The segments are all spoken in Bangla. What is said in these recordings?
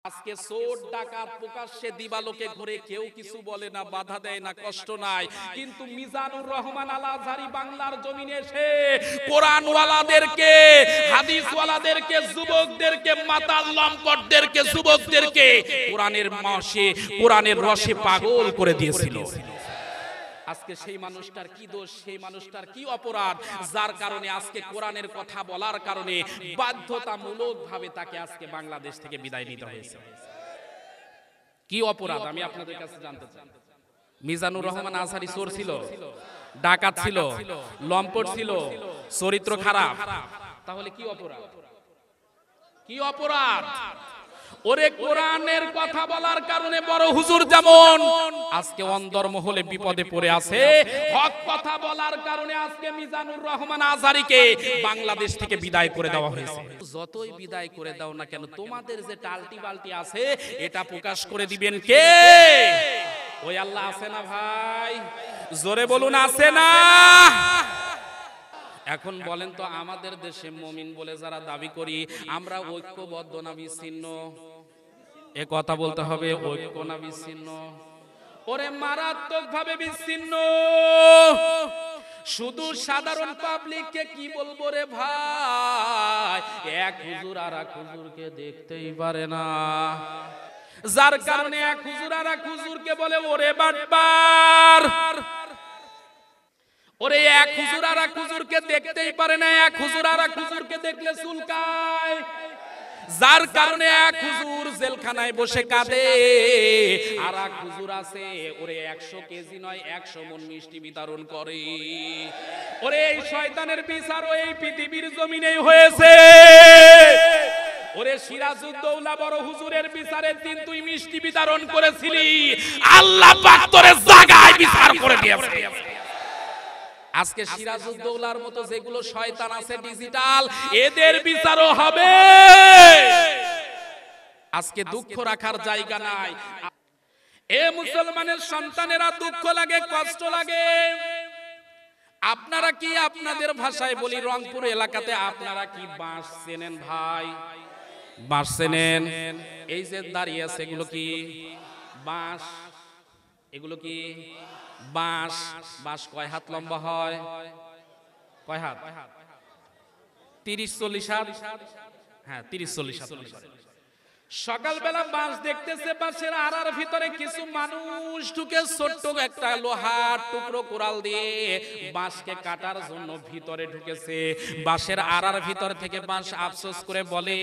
আজকে চোর ডাকাত প্রকাশ্যে দিবালোকে ঘুরে কেউ কিছু বলে না, বাধা দেয় না, কষ্ট নাই। কিন্তু মিজানুর রহমান আল আজহারি বাংলার জমিনে এসে কোরআনওয়ালাদেরকে, হাদিসওয়ালাদেরকে, যুবকদেরকে, মাতাল লম্পটদেরকে, যুবকদেরকে কোরআনের রসে পাগল করে দিয়েছিল। আজকে সেই মানুষটার কি দোষ, সেই মানুষটার কি অপরাধ, যার কারণে আজকে কোরআনের কথা বলার কারণে বাধ্যতামূলকভাবে তাকে আজকে বাংলাদেশ থেকে বিদায় নিতে হয়েছে? কি অপরাধ আমি আপনাদের কাছে জানতে চাই। মিজানুর রহমান আজহারি চোর ছিল, ডাকাত ছিল, লম্পট ছিল, চরিত্র খারাপ, তাহলে কি অপরাধ? কি অপরাধ? ওরে কোরআনের কথা বলার কারণে বড় হুজুর যেমন আজকে অন্দরমহলে বিপদে পড়ে আছে, হক কথা বলার কারণে আজকে মিজানুর রহমান আজহারিকে বাংলাদেশ থেকে বিদায় করে দেওয়া হয়েছে। যতই বিদায় করে দাও না কেন, তোমাদের যে টালটি বালটি আছে এটা প্রকাশ করে দিবেন কে? ওই আল্লাহ আছে না ভাই? জোরে বলুন, আছে না? এখন বলেন তো, আমাদের দেশে মুমিন বলে যারা দাবি করি, আমরা ঐক্যবদ্ধ না বিচ্ছিন্ন? এ কথা বলতে হবে, ঐক্য না বিচ্ছিন্ন? ওরে মারাত্মক ভাবে বিচ্ছিন্ন। শুধু সাধারণ পাবলিককে কি বলবো রে ভাই, এক হুজুর আর এক হুজুরকে দেখতেই পারে না, যার কারণে এক হুজুর আর এক হুজুরকে বলে ওরে বাটপার। ওরে এক হুজুর আর এক হুজুরকে দেখতেই পারে না, এক হুজুর আর এক হুজুরকে দেখলে চুলকায়, যার কারণে এক হুজুর জেলখানায় বসে কাঁদে, আর এক হুজুর আছে ওরে 100 কেজি নয় 100 মণ মিষ্টি বিতরণ করে। ওরে এই শয়তানের বিচার এই পৃথিবীর জমিনেই হয়েছে। ওরে সিরাজউদ্দৌলা বড় হুজুরের বিচারের দিন তুই মিষ্টি বিতরণ করেছিলি, আল্লাহ পাক তোরে জায়গায় বিচার করে দিয়েছে। আজকে সিরাজউদ্দৌলার মতো যেগুলো শয়তান আছে ডিজিটাল, এদের বিচারও হবে। আজকে দুঃখ রাখার জায়গা নাই। এ মুসলমানের সন্তানেরা দুঃখ লাগে, কষ্ট লাগে। আপনারা কি, আপনাদের ভাষায় বলি রংপুর এলাকাতে আপনারা কি বাঁশ চেনেন ভাই? বাঁশ চেনেন? এই যে দাঁড়িয়ে আছে এগুলো কি বাঁশ? এগুলো কি বাঁশ? বাঁশ কয় হাত লম্বা হয়? কয় হাত? 30-40 হাত। হ্যাঁ, 30-40 হাত। সকালবেলা বাঁশ দেখতেছে, বাঁশের আড়ার ভিতরে কিছু মানুষ ঢুকে ছোট্ট একটা লোহার টুকরো কোরাল দিয়ে বাঁশকে কাটার জন্য ভিতরে ঢুকেছে। বাঁশের আড়ার ভিতর থেকে বাঁশ আফসোস করে বলে,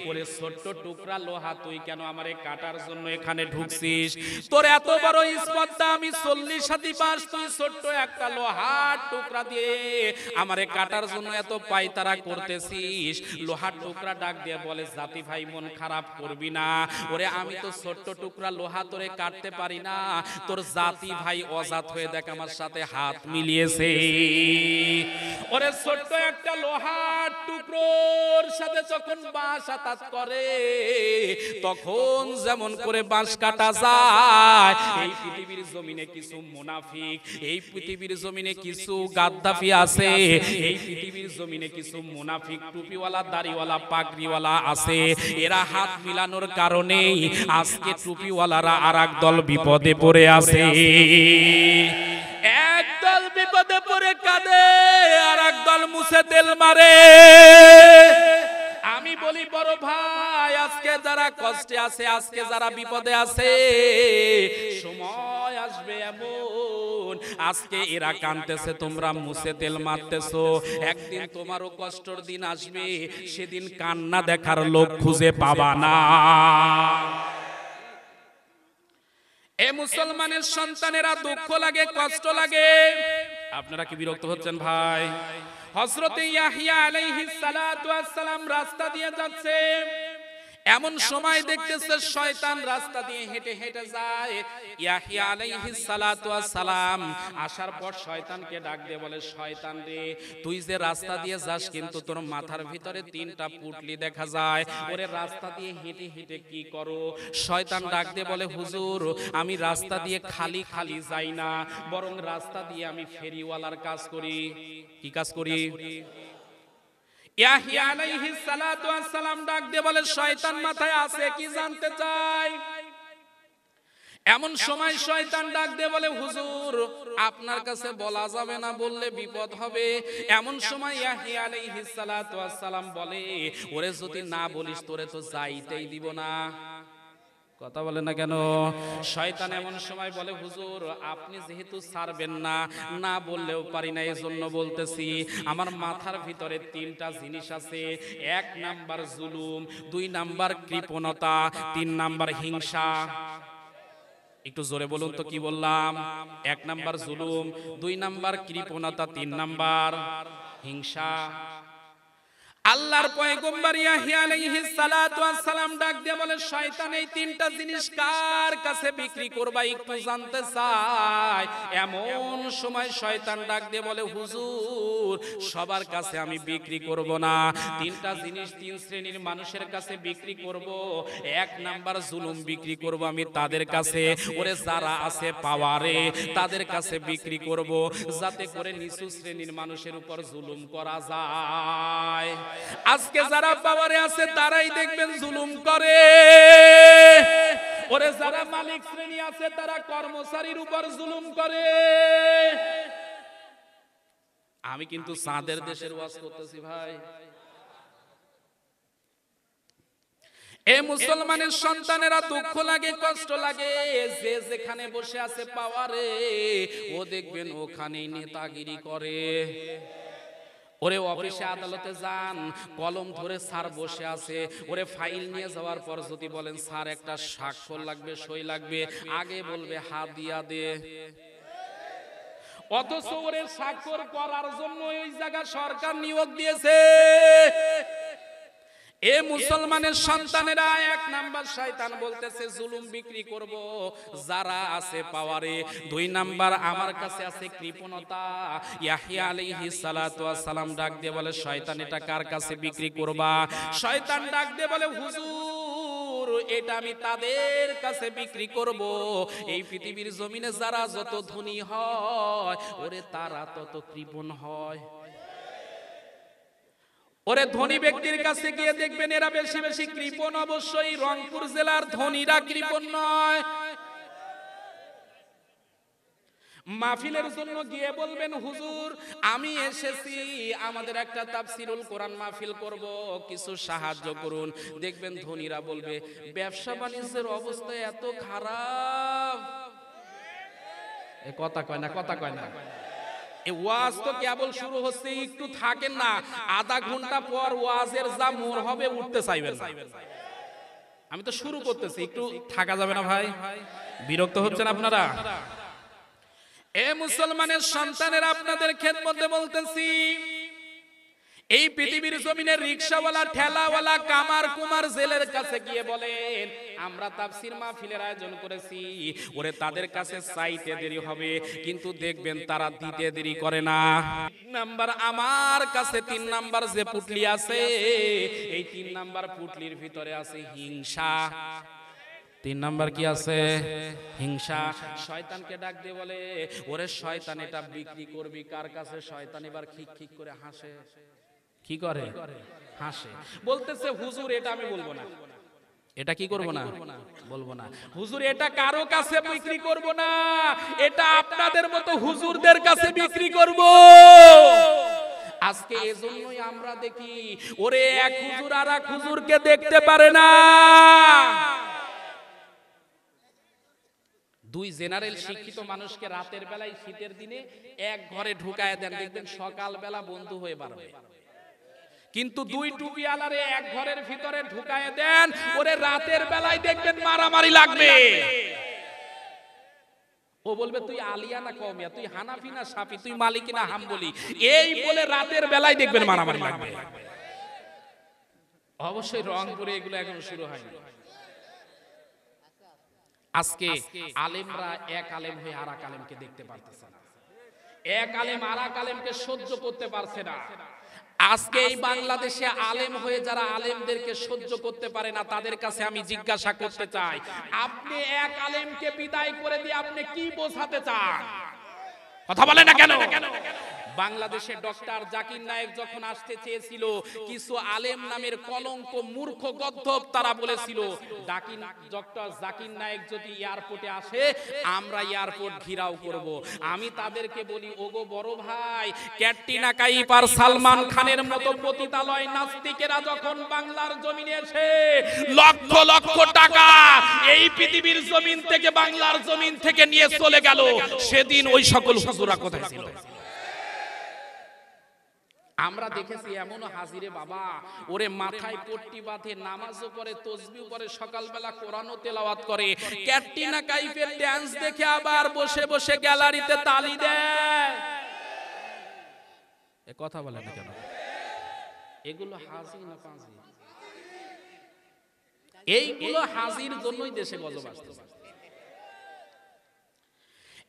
ওরে ছোট্ট টুকরা লোহা, তুই কেন আমারে কাটার জন্য এখানে ঢুকছিস? তোর এত বড় স্পর্ধা, আমি 40 হাতি বাঁশ, তুই ছোট্ট একটা লোহার টুকরা দিয়ে আমারে কাটার জন্য এত পায়তারা করতেছিস। লোহার টুকরা ডাক দিয়ে বলে, জাতি ভাই মন খারাপ করবি না, ওরে আমি তো ছোট্ট টুকরা লোহা তোরে কাটতে পারি না, তোর জাতি ভাই অজাত হয়ে দেখ আমার সাথে হাত মিলিয়েছে। ওরে ছোট্ট একটা লোহার টুকরোর সাথে যখন বাঁশ আঘাত করে, তখন যেমন করে বাঁশ কাটা যায়, এই পৃথিবীর জমিনে কিছু মুনাফিক, এই পৃথিবীর জমিনে কিছু গাদ্দাফি আছে, এই পৃথিবীর জমিনে কিছু মুনাফিক টুপিওয়ালা, দাড়িওয়ালা, পাগড়িওয়ালা আছে। এরা হাত মিলানোর কারণে আজকে টুপিওয়ালারা আরেক দল বিপদে পড়ে আছে। একদল বিপদে পড়ে কাঁদে, আরেক দল মুছে তেল মারে। আমি বলি বড় ভাই, আজকে যারা কষ্টে আছে, আজকে যারা বিপদে আছে, সময় আসবে এমন, আজকে এরা কাঁদতেছে, তোমরা মুছে তেল মারতেছো, একদিন তোমারও কষ্টের দিন আসবে, সেদিন কান্না দেখার লোক খুঁজে পাবা না। এ মুসলমানের সন্তানেরা দুঃখ লাগে, কষ্ট লাগে। আপনারা কি বিরক্ত হচ্ছেন ভাই? হযরত ইয়াহইয়া আলাইহিস সালাতু ওয়াস সালাম রাস্তা দিয়ে যাচ্ছে, এমন সময় দেখতেছে শয়তান রাস্তা দিয়ে হেঁটে হেঁটে যায়। ইয়াহইয়া আলাইহিস সালাতু ওয়াস সালাম আসার পর শয়তানকে ডাক দিয়ে বলে, শয়তান রে, তুই যে রাস্তা দিয়ে যাস কিন্তু তোর মাথার ভিতরে 3টা পুটলি দেখা যায়, ওরে রাস্তা দিয়ে হেঁটে হেঁটে কি করো? শয়তান ডাক দিয়ে বলে, হুজুর, আমি রাস্তা দিয়ে খালি খালি যাই না, বরং রাস্তা দিয়ে আমি ফেরিওয়ালার কাজ করি। কি কাজ করি? ইয়াহইয়া আলাইহিস সালাতু ওয়াস সালাম ডাক দিয়ে বলে শয়তান মাথায় আছে কি জানতে চাই। এমন সময় শয়তান ডাক দিয়ে বলে হুজুর আপনার কাছে বলা যাবে না, বললে বিপদ হবে। এমন সময় ইয়াহইয়া আলাইহিস সালাতু ওয়াস সালাম বলে ওরে যদি না বলিস তোরে তো যাইতেই দিব না। কথা বলে না কেন? শয়তান এমন সময় বলে হুজুর আপনি যেহেতু ছাড়বেন না, না বললেও পারি না, এজন্য বলতেছি। আমার মাথার ভিতরে তিনটা জিনিস আছে। 1 নাম্বার জুলুম, 2 নাম্বার কৃপণতা, 3 নাম্বার হিংসা। একটু জোরে বলুন তো কি বললাম? 1 নাম্বার জুলুম, 2 নাম্বার কৃপণতা, 3 নাম্বার হিংসা। আল্লাহর পয়গম্বর ইয়াহইয়া আলাইহিস সালাতু ওয়াস সালাম ডাক দিয়ে বলে শয়তান এই তিনটা জিনিস কার কাছে বিক্রি করবা একটু জানতে চাই। এমন সময় শয়তান ডাক দিয়ে বলে হুজুর সবার কাছে আমি বিক্রি করব না, তিনটা জিনিস 3 শ্রেণীর মানুষের কাছে বিক্রি করব। 1 নাম্বার জুলুম বিক্রি করব আমি তাদের কাছে, ওরে যারা আছে পাওয়ারে তাদের কাছে বিক্রি করব, যাতে করে নিচু শ্রেণীর মানুষের উপর জুলুম করা যায়। আজকে যারা পাওয়ারে আছে তারাই দেখবেন জুলুম করে। ওরে যারা মালিক শ্রেণী আছে তারা কর্মচারীর উপর জুলুম করে। আমি কিন্তু চাঁদের দেশের ওয়াজ করতেছি ভাই। এ মুসলমানের সন্তানেরা দুঃখ লাগে, কষ্ট লাগে, যে যেখানে বসে আছে পাওয়ারে ও দেখবেন ওখানেই নেতাগিরি করে। ওরে অফিসে আদালতে যান, কলম ধরে স্যার বসে আছে, ওরে ফাইল নিয়ে যাওয়ার পর যদি বলেন স্যার একটা স্বাক্ষর লাগবে, সই লাগবে, আগে বলবে হাত দিয়া দে। অথচ ওরে স্বাক্ষর করার জন্য ওই জায়গা সরকার নিয়োগ দিয়েছে। এ মুসলমানের সন্তানেরা 1 নাম্বার শয়তান বলতেছে জুলুম বিক্রি করব যারা আছে পাওয়ারে। 2 নাম্বার আমার কাছে আছে কৃপণতা। ইয়াহইয়া আলাইহিস সালাতু ওয়াস সালাম ডাক দিয়ে বলে শয়তান এটা কার কাছে বিক্রি করবা? শয়তান ডাক দিয়ে বলে হুজুর এটা আমি তাদের কাছে বিক্রি করব এই পৃথিবীর জমিনে যারা যত ধনী হয় ওরে তারা তত কৃপণ হয়। ওরে ধনী ব্যক্তির কাছে গিয়ে দেখবেন এরা বেশি বেশি কৃপণ। অবশ্যই রংপুর জেলার ধনীরা কৃপণ নয়। মাহফিলের জন্য গিয়ে বলবেন হুজুর আমি এসেছি, আমাদের একটা তাফসিরুল কোরআন মাহফিল করব, কিছু সাহায্য করুন। দেখবেন ধনীরা বলবে ব্যবসা বাণিজ্যের অবস্থা এত খারাপ। এ কথা কয় না, কথা কয় না। ওয়াজ তো কেবল শুরু হচ্ছে, একটু থাকেন না, আধা ঘন্টা পর ওয়াজের যা মোর হবে উঠতে চাইবেন না। আমি তো শুরু করতেছি, একটু থাকা যাবে না ভাই? বিরক্ত হচ্ছেন আপনারা? এ মুসলমানের সন্তানেরা আপনাদের খেদমতে বলতেছি, এই পৃথিবীর জমিনে রিকশাওয়ালা, ঠেলাওয়ালা, কামার কুমার জেলের কাছে গিয়ে বলেন আমরা তাফসীর মাহফিলের আয়োজন করেছি, ওরে তাদের কাছে চাইতে দেরি হবে কিন্তু দেখবেন তারা দিতে দেরি করে না। নাম্বার আমার কাছে 3 নাম্বার যে পুটলি আছে, এই 3 নাম্বার পুটলির ভিতরে আছে হিংসা। 3 নাম্বার কি আছে? হিংসা। শয়তানকে ডাক দিয়ে বলে ওরে শয়তান এটা বিক্রি করবি কার কাছে? শয়তান এবার খিক খিক করে হাসে। কি করে? হাসে। বলতেছে হুজুর এটা আমি বলবো না। এটা কি করব না? বলবো না। হুজুর এটা কারো কাছে বিক্রি করব না, এটা আপনাদের মতো হুজুরদের কাছে বিক্রি করব। আজকে এজন্যই আমরা দেখি ওরে এক হুজুর আর এক হুজুরকে দেখতে পারে না। 2 জেনারেল শিক্ষিত মানুষকে রাতের বেলায় শীতের দিনে এক ঘরে ঢুকায় দেন, দেখবেন সকাল বেলা বন্ধু হয়ে বাড়বে। কিন্তু 2 টুপিওয়ালারে এক ঘরের ভিতরে ঢুকায় দেন, ওরে রাতের বেলায় দেখবেন মারামারি লাগবে। ও বলবে তুই আলিয়া না কওমিয়া, তুই হানাফি না শাফি, তুই মালিকি না হাম্বলি, এই বলে রাতের বেলায় দেখবেন মারামারি লাগবে। অবশ্যই রংপুরে এগুলো এখন শুরু হয়নি। আজকে আলেমরা এক আলেম হয়ে আর এক আলেমকে দেখতে পারতেছে না, এক আলেম আর এক আলেমকে সহ্য করতে পারছে না। আজকে এই বাংলাদেশে আলেম হয়ে যারা আলেমদেরকে সহ্য করতে পারে না তাদের কাছে আমি জিজ্ঞাসা করতে চাই, আপনি এক আলেমকে বিদায় করে দিয়ে আপনি কি বোঝাতে চান? কথা বলে না কেন? বাংলাদেশে ডক্টর জাকির নায়েক যখন আসতে চেয়েছিল, কিছু আলেম নামের কলঙ্ক মূর্খ গদ্ধব তারা বলেছিল ডক্টর জাকির নায়েক যদি এয়ারপোর্টে আসে আমরা এয়ারপোর্ট ঘিরাও করব। আমি তাদেরকে বলি, ওগো বড় ভাই, ক্যাটরিনা কাইফ আর সালমান খানের মতো পতিতালয় নাস্তিকেরা যখন বাংলার জমিনে এসে লক্ষ লক্ষ টাকা এই পৃথিবীর জমিন থেকে, বাংলার জমিন থেকে নিয়ে চলে গেল, সেদিন ওই সকল হুজুরা কোথায় ছিল? আমরা দেখেছি এমনও হাজিরে বাবা, ওরে মাথায় পট্টি বাঁধে, নামাজও পড়ে, তাসবিহ পড়ে, সকালবেলা কোরআনও তেলাওয়াত করে, ক্যাটরিনা কাইফের ডান্স দেখে আবার বসে বসে গ্যালারিতে তালি দেয়। এ কথা বলে না কেন? এগুলো হাজি না পাজি? এইগুলো হাজির জন্যই দেশে গজব আসছে।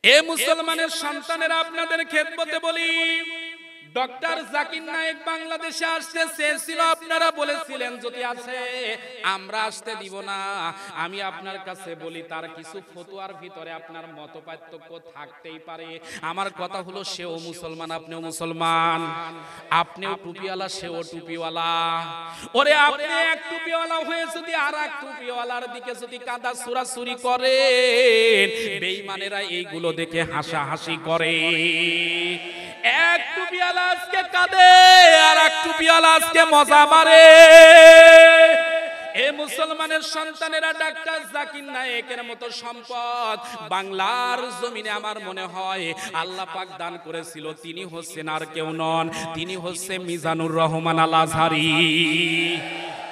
এ মুসলমানের সন্তানেরা, আপনাদের খেদমতে বলি, ডক্টর জাকির নায়েক বাংলাদেশে আসতে চেয়েছিল, আপনারা বলেছিলেন যদি আসে আমরা আসতে দিব না। আমি আপনার কাছে বলি, তার কিছু ফতোয়ার ভিতরে আপনার মতপার্থক্য থাকতেই পারে। আমার কথা হলো, সেও মুসলমান, আপনিও মুসলমান, আপনিও টুপিওয়ালা, সেও টুপিওয়ালা। ওরে আপনি এক টুপিওয়ালা হয়ে যদি আর এক টুপিওয়ালার দিকে যদি কাদা ছুড়াছুরি করেন, বেঈমানেরা এইগুলো দেখে হাসাহাসি করে। এক টুপিওয়ালা আজকে কাঁদে, আর এক টুপিওয়ালা আজকে মজা মারে। এ মুসলমানের সন্তানেরা, ডাক্তার জাকির নায়েকের মতো সম্পদ বাংলার জমিনে আমার মনে হয় আল্লাহ পাক দান করেছিল। তিনি হচ্ছেন আর কেউ নন, তিনি হচ্ছে মিজানুর রহমান আল আজহারি।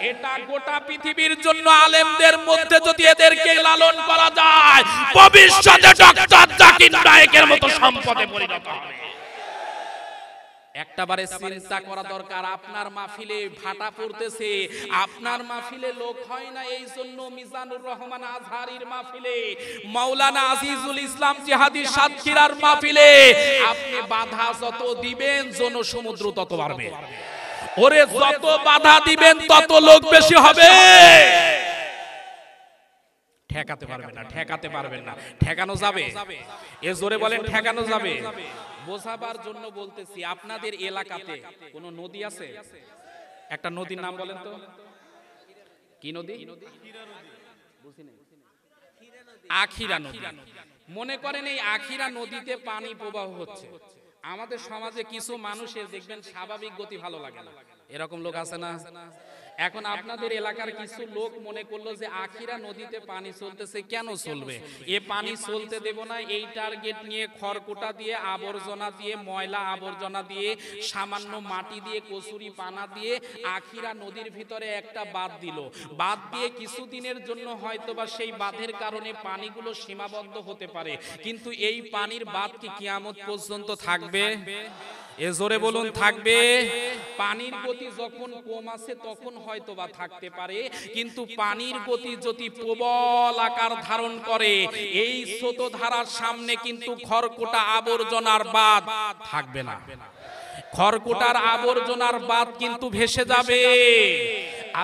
এটা গোটা পৃথিবীর জন্য আলেমদের মধ্যে যদি এদেরকে লালন করা যায়, ভবিষ্যতে ডক্টর জাকির নায়েকের মতো সম্পদে পরিণত হবে। একটাবারে চিন্তা করা দরকার। আপনার মাহফিলে ভাটা পড়তেছে, আপনার মাহফিলে লোক হয় না, এই জন্য মিজানুর রহমান আজহারির মাহফিলে, মাওলানা আজিজুল ইসলাম জিহাদি সাতক্ষীরার মাহফিলে আপনি বাধা যত দিবেন জনসমুদ্র তত বাড়বে। ওরে যত বাধা দিবেন তত লোক বেশি হবে। ঠেকাতে পারবেন না, ঠেকাতে পারবেন না। ঠেকানো যাবে? এ জোরে বলেন, ঠেকানো যাবে? বোঝাবার জন্য বলতেছি, আপনাদের এলাকাতে কোন নদী আছে? একটা নদীর নাম বলেন তো। কি নদী? আখিরা নদী। মনে করেন এই আখিরা নদীতে পানি প্রবাহ হচ্ছে। আমাদের সমাজে কিছু মানুষের দেখবেন স্বাভাবিক গতি ভালো লাগে না, এরকম লোক আছে না? এখন আপনাদের এলাকার কিছু লোক মনে করলো যে আখিরা নদীতে পানি চলতেছে, কেন চলবে, এ পানি চলতে দেব না, এই টার্গেট নিয়ে খড়কুটা দিয়ে, আবর্জনা দিয়ে, ময়লা আবর্জনা দিয়ে, সামান্য মাটি দিয়ে, কচুরি পানা দিয়ে আখিরা নদীর ভিতরে একটা বাঁধ দিল। বাঁধ দিয়ে কিছুদিনের জন্য হয়তোবা সেই বাঁধের কারণে পানিগুলো সীমাবদ্ধ হতে পারে, কিন্তু এই পানির বাঁধ কি কিয়ামত পর্যন্ত থাকবে? এ জোরে বলুন, থাকবে? পানির গতি যখন কম আছে তখন হয়তোবা থাকতে পারে, কিন্তু পানির গতি যদি প্রবল আকার ধারণ করে, এই স্রোতধারার সামনে কিন্তু খড়কুটা আবর্জনার বাঁধ থাকবে না। খড়কুটার আবর্জনার বাঁধ কিন্তু ভেসে যাবে।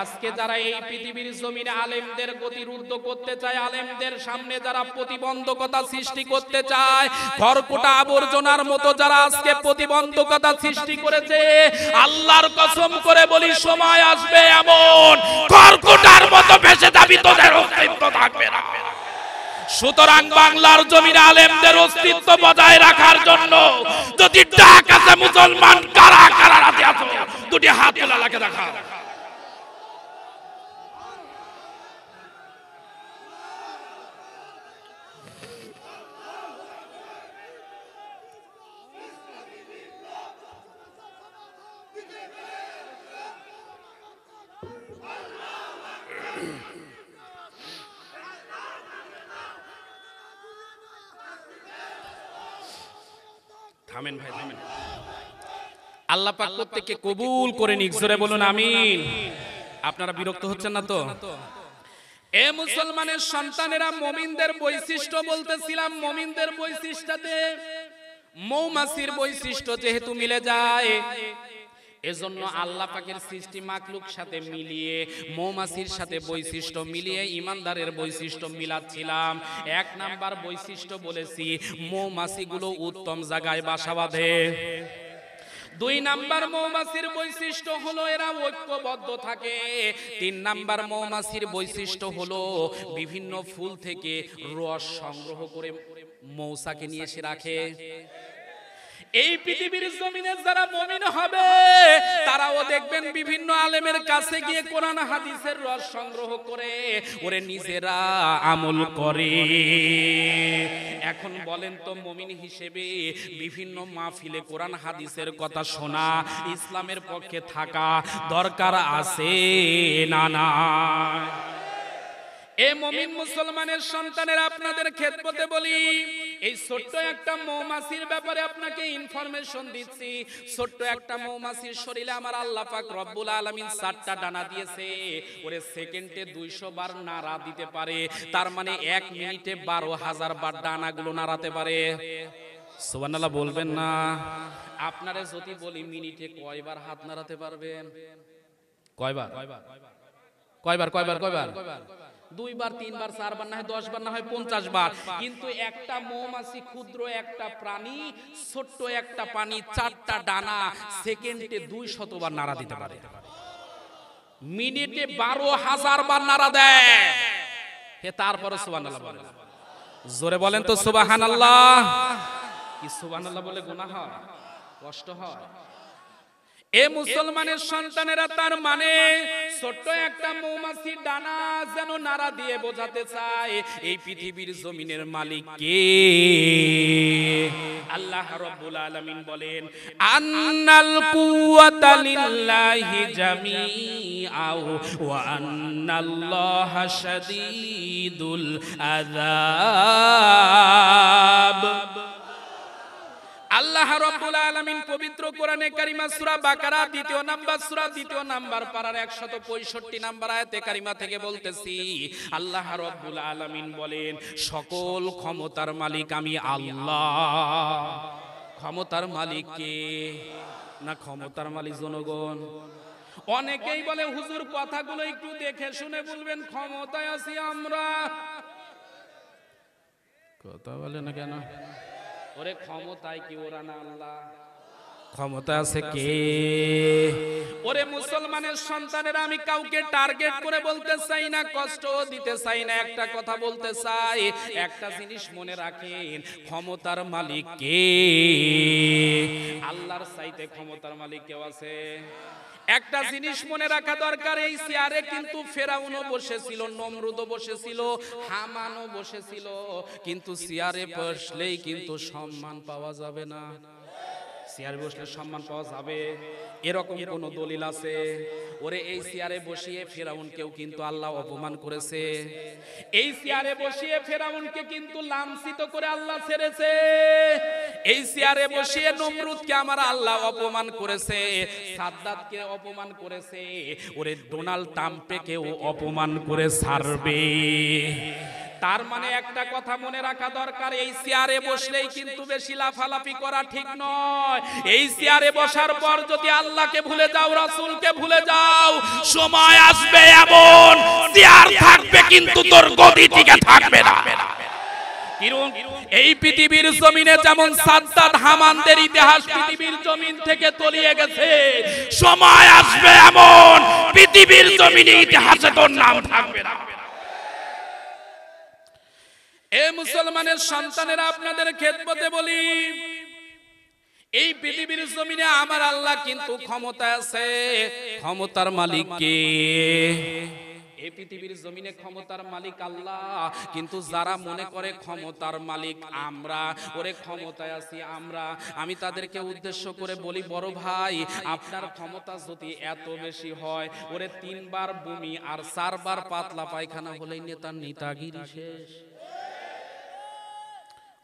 আজকে যারা এই পৃথিবীর জমিনে আলেমদের গতিরুদ্ধ করতে চায়, আলেমদের সামনে যারা প্রতিবন্ধকতা সৃষ্টি করতে চায়, খড়কুটা আবর্জনার মতো যারা আজকে প্রতিবন্ধকতা সৃষ্টি করেছে, আল্লাহর কসম করে বলি, সময় আসবে এমন খড়কুটার মতো ভেসে যাবি, তোদের অস্তিত্ব থাকবে না। সুতরাং বাংলার জমিনে আলেমদের অস্তিত্ব বজায় রাখার জন্য যদি ডাক আছে, মুসলমান কারা কারা রাতে আছো, দুটি হাত তোলা লাগে দেখা। থামেন ভাই, থামেন। আল্লাহ পাক প্রত্যেককে কবুল করে নিক, জোরে বলুন আমিন। আপনারা বিরক্ত হচ্ছেন না তো? এ মুসলমানের সন্তানেরা, মুমিনদের বৈশিষ্ট্য বলতেছিলাম। মুমিনদের বৈশিষ্ট্যতে মৌমাছির বৈশিষ্ট্য যেহেতু মিলে যায়, এজন্য আল্লাহ পাকের সৃষ্টি মাখলুক সাথে মিলিয়ে, মৌমাছির সাথে বৈশিষ্ট্য মিলিয়ে ইমানদারের বৈশিষ্ট্য মিলাচ্ছিলাম। এক নাম্বার বৈশিষ্ট্য বলেছি, মৌমাছিগুলো উত্তম জায়গায় বাসা বাঁধে। দুই নাম্বার মৌমাছির বৈশিষ্ট্য হলো এরা ঐক্যবদ্ধ থাকে। তিন নাম্বার মৌমাছির বৈশিষ্ট্য হলো বিভিন্ন ফুল থেকে রস সংগ্রহ করে মৌচাকে নিয়ে এসে রাখে। এই পৃথিবীর জমিনে যারা মুমিন হবে তারাও দেখবেন বিভিন্ন আলেমের কাছে গিয়ে কোরআন হাদিসের রস সংগ্রহ করে ওরে নিজেরা আমল করে। এখন বলেন তো মুমিন হিসেবে বিভিন্ন মাহফিলে কোরআন হাদিসের কথা শোনা ইসলামের পক্ষে থাকা দরকার আছে না না? এ মুমিন মুসলমানের সন্তানের আপনাদের খেদমতে বলি, এই ছোট্ট একটা মৌমাছির ব্যাপারে আপনাকে ইনফরমেশন দিচ্ছি। ছোট্ট একটা মৌমাছির শরীরে আমার আল্লাহ পাক রব্বুল আলামিন 4টা ডানা দিয়েছে। ওরে সেকেন্ডে 200 বার নাড়া দিতে পারে, তার মানে 1 মিনিটে 12,000 বার ডানাগুলো নাড়াতে পারে। সুবহানাল্লাহ বলবেন না? আপনারা যদি বলি মিনিটে কয়বার হাত নাড়াতে পারবেন? কয়বার? কয়বার কয়বার কয়বার? 2 বার, 3 বার, 4 বার, না হয় 10 বার, না হয় 50 বার। কিন্তু একটা মৌমাছি ক্ষুদ্র একটা প্রাণী, ছোট্ট একটা প্রাণী, 4টা ডানা, সেকেন্ডে 200 বার নাড়া দিতে পারে, মিনিটে 12,000 বার নাড়া দেয়। হে তারপরে সুবহানাল্লাহ বলেন, জোরে বলেন তো সুবহানাল্লাহ। কি সুবহানাল্লাহ বলে গুনাহ হয়, কষ্ট হয়? এ মুসলমানের সন্তানেরা তার মানে ছোট্ট একটা মৌমাছির ডানা যেন নাড়া দিয়ে বোঝাতে চায় এই পৃথিবীর জমিনের মালিক কে? আল্লাহ রাব্বুল আলামিন বলেন, আন্নাল কুওয়াতা লিল্লাহি জামিআও ওয়া আন্নাল্লাহা শাদীদুল আযাব। আল্লাহ রাব্বুল আলামিন পবিত্র কোরআনে কারিমা সূরা বাকারা 2 নাম্বার সূরা 2 নাম্বার পারার 165 নাম্বার আয়াতে কারিমা থেকে বলতেছি, আল্লাহ রাব্বুল আলামিন বলেন, সকল ক্ষমতার মালিক আমি আল্লাহ। ক্ষমতার মালিক কে? না ক্ষমতার মালিক জনগণ? অনেকেই বলে হুজুর কথাগুলো একটু দেখে শুনে বলবেন, ক্ষমতায় আছি আমরা। কথা বলে না কেন? ওরে ক্ষমতায় কি ওরা না আল্লাহ? ক্ষমতা আছে কে? ওরে মুসলমানের সন্তানেরা, আমি কাউকে টার্গেট করে বলতে চাই না, কষ্ট দিতে চাই না, একটা কথা বলতে চাই, একটা জিনিস মনে রাখেন, ক্ষমতার মালিক কে? আল্লাহর চাইতে ক্ষমতার মালিক কেউ আছে? একটা জিনিস মনে রাখা দরকার, এই চেয়ারে কিন্তু ফেরাউনও বসেছিল, নমরুদও বসেছিল, হামানও বসেছিল, কিন্তু চেয়ারে বসলেই কিন্তু সম্মান পাওয়া যাবে না। চেয়ারে বসলে সম্মান পাওয়া যাবে এরকম কোন দলিল আছে? ওরে এই চেয়ারে বসিয়ে ফেরাউনকেও কিন্তু আল্লাহ অপমান করেছে। এই চেয়ারে বসিয়ে ফেরাউনকে কিন্তু লাঞ্ছিত করে আল্লাহ ছেড়েছে। এই চেয়ারে বসিয়ে নমরুদকে আমার আল্লাহ অপমান করেছে, সাদ্দাতকে অপমান করেছে, ওরে ডোনাল্ড ট্রাম্পকেও অপমান করে ছাড়বে। তার মানে একটা কথা মনে রাখা দরকার, এই চেয়ারে বসলেই কিন্তু বেশি লাফালাফি করা ঠিক নয়। এই চেয়ারে বসার পর যদি আল্লাহকে ভুলে যাও, রাসূলকে ভুলে যাও, সময় আসবে এমন চেয়ার থাকবে কিন্তু তোর গদি টিকে থাকবে না। এই পৃথিবীর জমিনে যেমন সাদ্দাত হামানদের ইতিহাস পৃথিবীর জমিন থেকে তলিয়ে গেছে, সময় আসবে এমন পৃথিবীর জমিনে ইতিহাসে তোর নাম থাকবে না। এ মুসলমানের সন্তানেরা, আপনাদের খেদমতে বলি, এই পৃথিবীর জমিনে আমার আল্লাহ কিন্তু ক্ষমতা আছে। ক্ষমতার মালিক কে? এই পৃথিবীর জমিনে ক্ষমতার মালিক আল্লাহ, কিন্তু যারা মনে করে ক্ষমতার মালিক আমরা, ওরে ক্ষমতায় আছি আমরা, আমি তাদেরকে উদ্দেশ্য করে বলি, বড় ভাই আপনার ক্ষমতা যদি এত বেশি হয়, ওরে 3 বার বমি আর 4 বার পাতলা পায়খানা হলেই নেতার নেতাগিরি শেষ।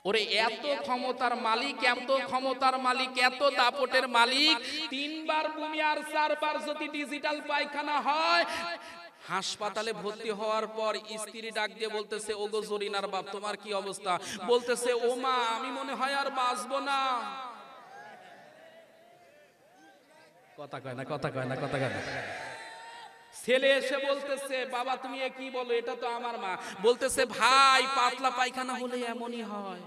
ওরে এত ক্ষমতার মালিক, এত ক্ষমতার মালিক, এত দাপটের মালিক, 3 বার বমি আর 4 বার যদি ডিজিটাল পায়খানা হয়, হাসপাতালে ভর্তি হওয়ার পর স্ত্রী ডাক দিয়ে বলতেছে, ওগো জরিনার বাপ তোমার কি অবস্থা? বলতেছে, ও মা আমি মনে হয় আর বাঁচবো না। কথা কয় না, কথা কয় না, কথা কয় না। ছেলে এসে বলতেছে, বাবা তুমি কি বলো, এটা তো আমার মা। বলতেছে, ভাই পাতলা পায়খানা হলে এমনই হয়।